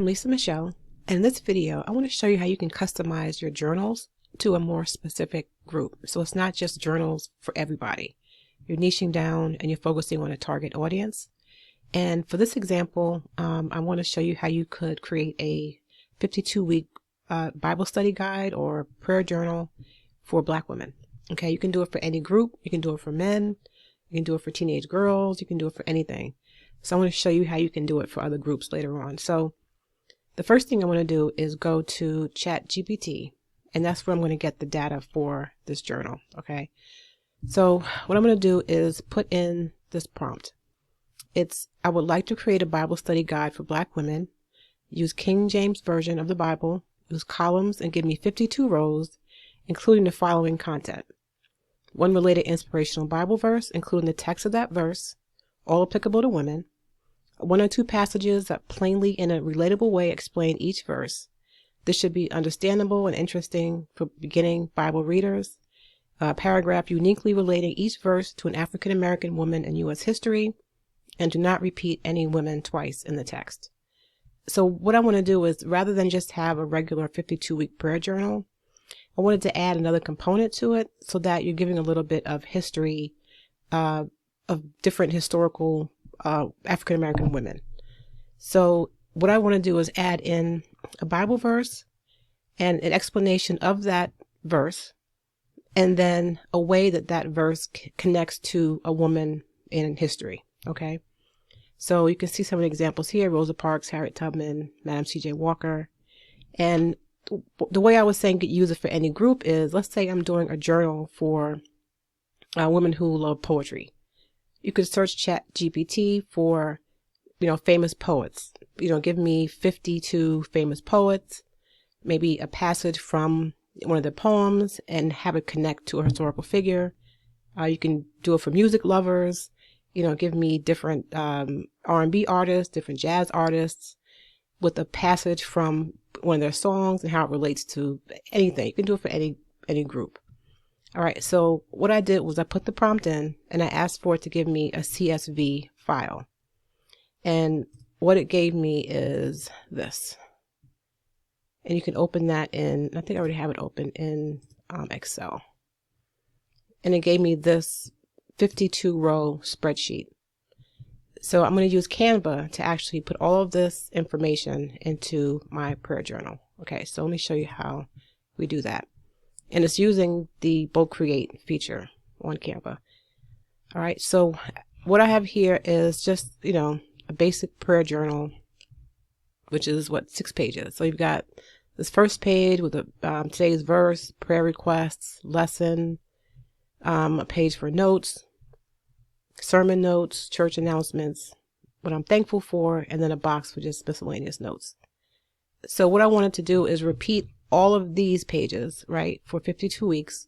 I'm Lisa Michelle, and in this video I want to show you how you can customize your journals to a more specific group. So it's not just journals for everybody. You're niching down and you're focusing on a target audience. And for this example, I want to show you how you could create a 52-week Bible study guide or prayer journal for Black women. Okay, you can do it for any group. You can do it for men. You can do it for teenage girls. You can do it for anything. So I want to show you how you can do it for other groups later on. So the first thing I want to do is go to Chatgpt, and that's where I'm going to get the data for this journal. Okay, so what I'm going to do is put in this prompt. I would like to create a Bible study guide for Black women. Use King James Version of the Bible. Use columns and give me 52 rows, including the following content. One related inspirational Bible verse, including the text of that verse, all applicable to women. One or two passages that plainly in a relatable way explain each verse. This should be understandable and interesting for beginning Bible readers. A paragraph uniquely relating each verse to an African American woman in U.S. history, and do not repeat any women twice in the text. So what I want to do is, rather than just have a regular 52-week prayer journal, I wanted to add another component to it so that you're giving a little bit of history of different historical African American women. So what I want to do is add in a Bible verse and an explanation of that verse, and then a way that that verse connects to a woman in history. Okay, so you can see some of the examples here: Rosa Parks, Harriet Tubman, Madam C.J. Walker. And the way I was saying could use it for any group is, let's say I'm doing a journal for women who love poetry. You could search Chatgpt for, famous poets. Give me 52 famous poets, maybe a passage from one of their poems, and have it connect to a historical figure. You can do it for music lovers. Give me different R&B artists, different jazz artists, with a passage from one of their songs and how it relates to anything. You can do it for any group. All right, so what I did was I put the prompt in and I asked for it to give me a CSV file. And what it gave me is this. And you can open that in, I think I already have it open in Excel. And it gave me this 52-row spreadsheet. So I'm going to use Canva to actually put all of this information into my prayer journal. Okay, so let me show you how we do that. And it's using the bulk create feature on Canva. All right, so what I have here is just, a basic prayer journal, which is 6 pages. So you've got this first page with today's verse, prayer requests, lesson, a page for notes, sermon notes, church announcements, what I'm thankful for, and then a box for just miscellaneous notes. So what I wanted to do is repeat all of these pages, right, for 52 weeks,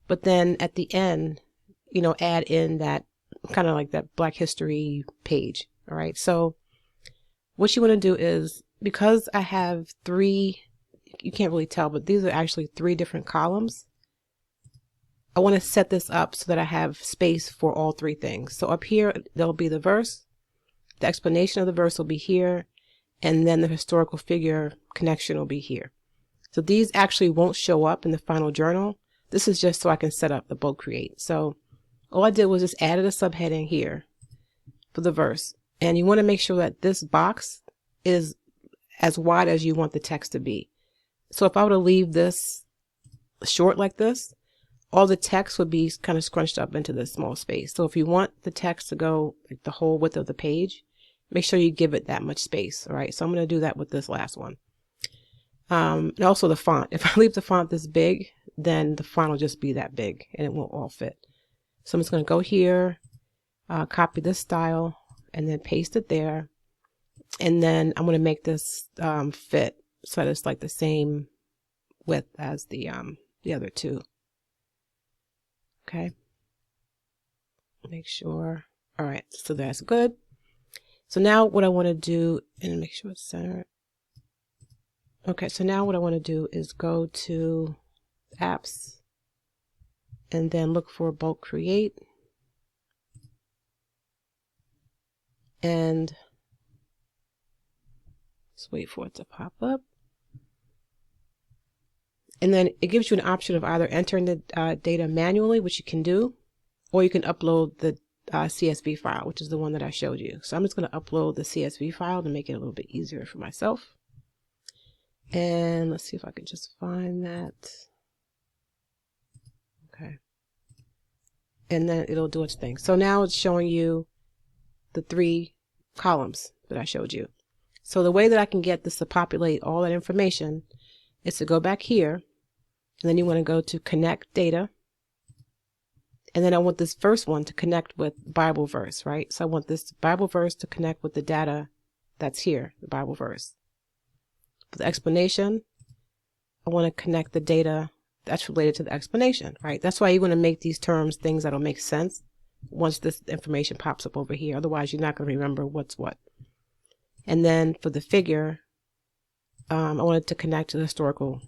but then at the end, add in that kind of like that Black History page. All right. So what you want to do is, because I have 3, you can't really tell, but these are actually 3 different columns. I want to set this up so that I have space for all 3 things. So up here, there'll be the verse, the explanation of the verse will be here, and then the historical figure connection will be here. So these actually won't show up in the final journal. This is just so I can set up the bulk create. So all I did was just added a subheading here for the verse. And you want to make sure that this box is as wide as you want the text to be. So if I were to leave this short like this, all the text would be kind of scrunched up into this small space. So if you want the text to go like the whole width of the page, make sure you give it that much space. All right. So I'm going to do that with this last one. And also the font. If I leave the font this big, then the font will just be that big and it won't all fit. So I'm just going to go here, copy this style, and then paste it there. And then I'm going to make this fit so that it's like the same width as the other 2. Okay. Make sure. All right. So that's good. So now what I want to do, and make sure it's centered. Okay. So now what I want to do is go to apps and then look for bulk create. And Just wait for it to pop up. And then it gives you an option of either entering the data manually, which you can do, or you can upload the CSV file, which is the one that I showed you. So I'm just going to upload the CSV file to make it a little bit easier for myself. And let's see if I can just find that. Okay. And then it'll do its thing. So now it's showing you the 3 columns that I showed you. So the way that I can get this to populate all that information is to go back here, and then you want to go to connect data. And then I want this first one to connect with Bible verse, right? So I want this Bible verse to connect with the data that's here, the Bible verse. For the explanation, I want to connect the data that's related to the explanation, right? That's why you want to make these terms things that'll make sense once this information pops up over here. Otherwise, you're not going to remember what's what. And then for the figure, I wanted to connect to the historical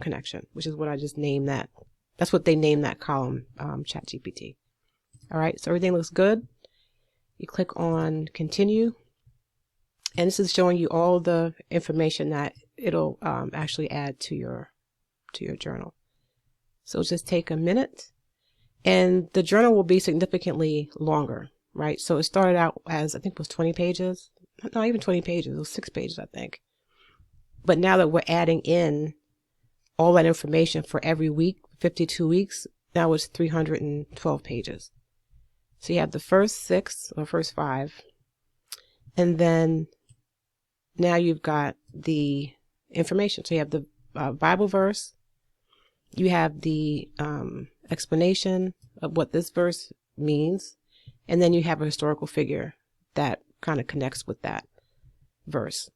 connection, which is what I just named that. That's what they named that column, Chatgpt. All right, so everything looks good. You click on continue, and this is showing you all the information that it'll actually add to your journal. So just take a minute, and the journal will be significantly longer, right? So it started out as, I think it was 20 pages, not even 20 pages, it was 6 pages, I think. But now that we're adding in all that information for every week, 52 weeks, now it's 312 pages. So you have the first 6 or first 5, and then now you've got the information. So you have the Bible verse, you have the explanation of what this verse means, and then you have a historical figure that kind of connects with that verse.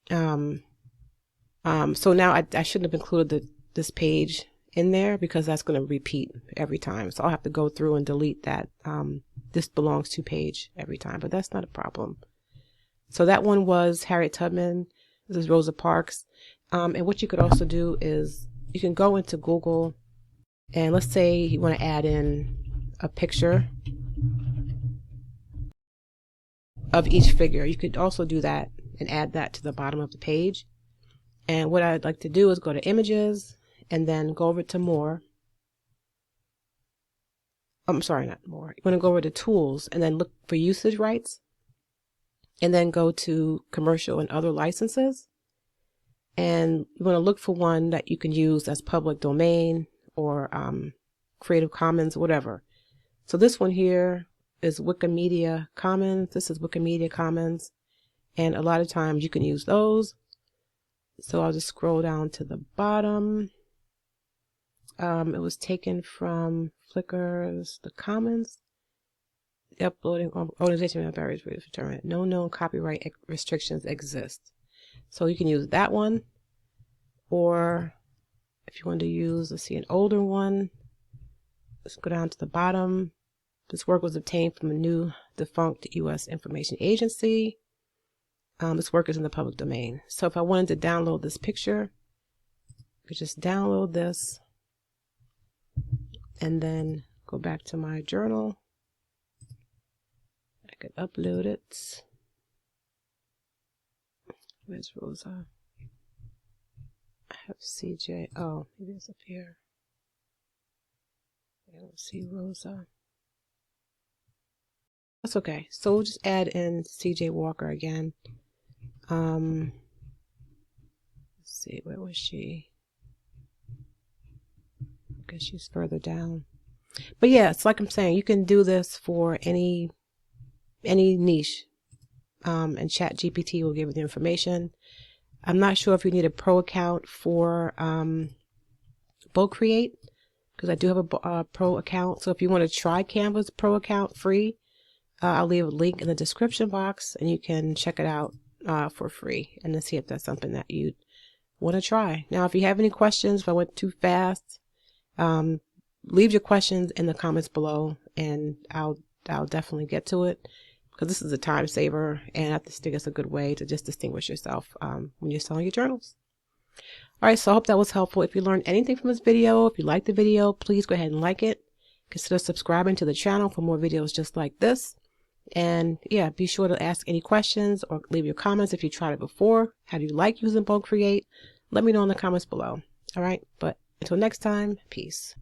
So now I shouldn't have included this page in there because that's going to repeat every time. So I'll have to go through and delete that this belongs to page every time, but that's not a problem. So that one was Harriet Tubman. This is Rosa Parks. And what you could also do is you can go into Google, and let's say you want to add in a picture of each figure. You could also do that and add that to the bottom of the page. And what I'd like to do is go to images and then go over to more. I'm sorry, not more. You want to go over to tools and then look for usage rights, and then go to commercial and other licenses. And you want to look for one that you can use as public domain or Creative Commons, whatever. So this one here is Wikimedia Commons. This is Wikimedia Commons. And a lot of times you can use those. So I'll just scroll down to the bottom. It was taken from Flickr's The Commons. The uploading organization barriers for determined. No known copyright restrictions exist. So you can use that one, or if you want to use, let's see, an older one, let's go down to the bottom. This work was obtained from a new defunct U.S. information agency. This work is in the public domain. So if I wanted to download this picture, I could just download this and then go back to my journal. I could upload it. Where's Rosa? I have CJ. Oh, maybe it's up here. I don't see Rosa. That's okay. So we'll just add in CJ Walker again. Let's see, where was she? I guess she's further down. But yeah, it's like I'm saying, you can do this for any niche. And Chatgpt will give you the information. I'm not sure if you need a pro account for Procreate, because I do have a pro account. So if you want to try Canva's pro account free, I'll leave a link in the description box, and you can check it out for free and then see if that's something that you'd want to try. Now, if you have any questions, if I went too fast, leave your questions in the comments below, and I'll definitely get to it, because this is a time saver, and I just think it's a good way to just distinguish yourself when you're selling your journals. All right, so I hope that was helpful. If you learned anything from this video, if you liked the video, please go ahead and like it. Consider subscribing to the channel for more videos just like this. And yeah, be sure to ask any questions or leave your comments if you tried it before. How do you like using Bulk Create? Let me know in the comments below. All right, but until next time, peace.